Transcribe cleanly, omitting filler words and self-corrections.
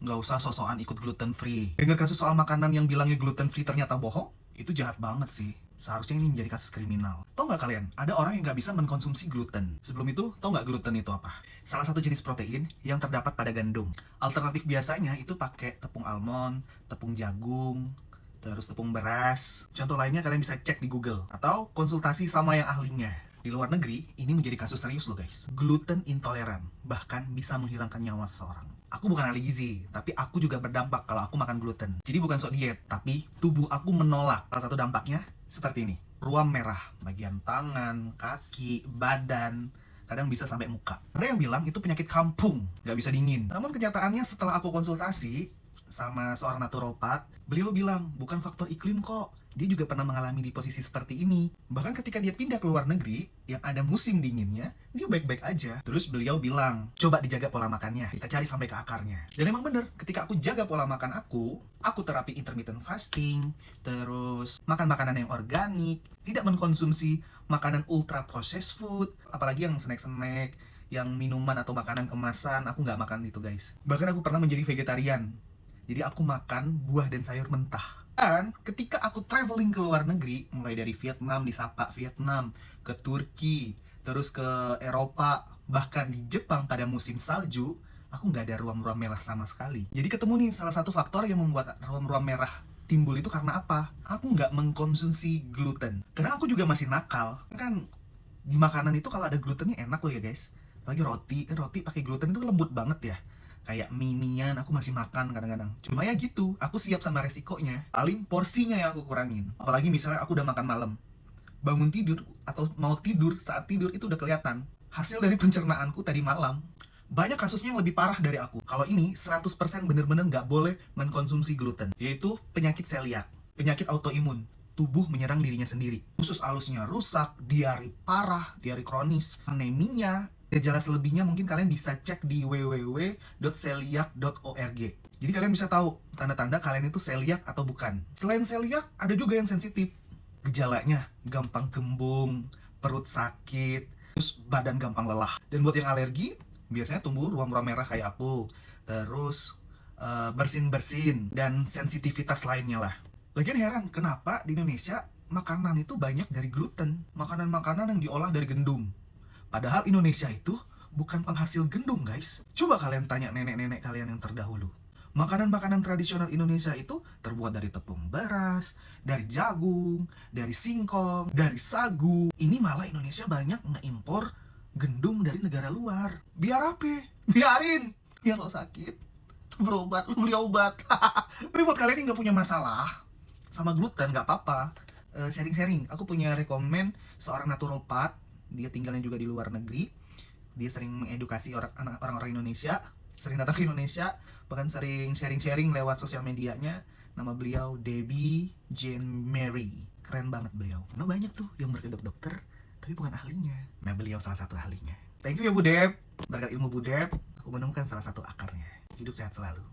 nggak usah sosokan ikut gluten free. Dengar kasus soal makanan yang bilangnya gluten free ternyata bohong? Itu jahat banget sih. Seharusnya ini menjadi kasus kriminal. Tahu nggak kalian, ada orang yang nggak bisa mengkonsumsi gluten. Sebelum itu, tahu nggak gluten itu apa? Salah satu jenis protein yang terdapat pada gandum. Alternatif biasanya itu pakai tepung almond, tepung jagung, terus tepung beras. Contoh lainnya kalian bisa cek di Google atau konsultasi sama yang ahlinya. Di luar negeri, ini menjadi kasus serius loh guys. Gluten intoleran, bahkan bisa menghilangkan nyawa seseorang. Aku bukan ahli gizi, tapi aku juga berdampak kalau aku makan gluten. Jadi bukan sok diet, tapi tubuh aku menolak. Salah satu dampaknya seperti ini. Ruam merah, bagian tangan, kaki, badan, kadang bisa sampai muka. Ada yang bilang itu penyakit kampung, nggak bisa dingin. Namun kenyataannya setelah aku konsultasi sama seorang naturopat, beliau bilang bukan faktor iklim kok. Dia juga pernah mengalami di posisi seperti ini. Bahkan ketika dia pindah ke luar negeri, yang ada musim dinginnya, dia baik-baik aja. Terus beliau bilang, coba dijaga pola makannya, kita cari sampai ke akarnya. Dan emang bener, ketika aku jaga pola makan aku terapi intermittent fasting, terus makan makanan yang organik, tidak mengkonsumsi makanan ultra processed food, apalagi yang snack-snack, yang minuman atau makanan kemasan, aku nggak makan itu guys. Bahkan aku pernah menjadi vegetarian. Jadi aku makan buah dan sayur mentah. Dan ketika aku traveling ke luar negeri, mulai dari Vietnam, di Sapa Vietnam, ke Turki, terus ke Eropa, bahkan di Jepang pada musim salju, aku nggak ada ruam-ruam merah sama sekali. Jadi ketemu nih salah satu faktor yang membuat ruam-ruam merah timbul itu karena apa? Aku nggak mengkonsumsi gluten. Karena aku juga masih nakal. Kan di makanan itu kalau ada glutennya enak loh ya guys. Apalagi roti pakai gluten itu lembut banget ya. Kayak mie-mian aku masih makan kadang-kadang. Cuma ya gitu, aku siap sama resikonya. Paling porsinya yang aku kurangin. Apalagi misalnya aku udah makan malam, bangun tidur atau mau tidur, saat tidur itu udah kelihatan hasil dari pencernaanku tadi malam. Banyak kasusnya yang lebih parah dari aku. Kalau ini 100% bener-bener nggak boleh mengkonsumsi gluten, yaitu penyakit celiak, penyakit autoimun. Tubuh menyerang dirinya sendiri. Usus alusnya rusak, diare parah, diare kronis, anemia. Gejala selebihnya mungkin kalian bisa cek di www.celiac.org. Jadi kalian bisa tahu tanda-tanda kalian itu celiac atau bukan. Selain celiac, ada juga yang sensitif. Gejalanya gampang gembung, perut sakit, terus badan gampang lelah. Dan buat yang alergi, biasanya tumbuh ruam-ruam merah kayak aku. Terus bersin-bersin dan sensitivitas lainnya lah. Lagian heran, kenapa di Indonesia makanan itu banyak dari gluten? Makanan-makanan yang diolah dari gandum. Padahal Indonesia itu bukan penghasil gandum guys. Coba kalian tanya nenek-nenek kalian yang terdahulu. Makanan-makanan tradisional Indonesia itu terbuat dari tepung beras, dari jagung, dari singkong, dari sagu. Ini malah Indonesia banyak ngeimpor gandum dari negara luar. Biar apa? Biarin. Biar lo sakit, berobat, lo beli obat. Tapi buat kalian yang gak punya masalah sama gluten, gak apa-apa. Sharing-sharing. Aku punya rekomen seorang naturopat. Dia tinggalnya juga di luar negeri. Dia sering mengedukasi orang-orang Indonesia, sering datang ke Indonesia, bahkan sering sharing-sharing lewat sosial medianya. Nama beliau Debbie Jane Mary. Keren banget beliau. Karena banyak tuh yang berkedok dokter, tapi bukan ahlinya. Nah, beliau salah satu ahlinya. Thank you ya Bu Deb. Berkat ilmu Bu Deb, aku menemukan salah satu akarnya. Hidup sehat selalu.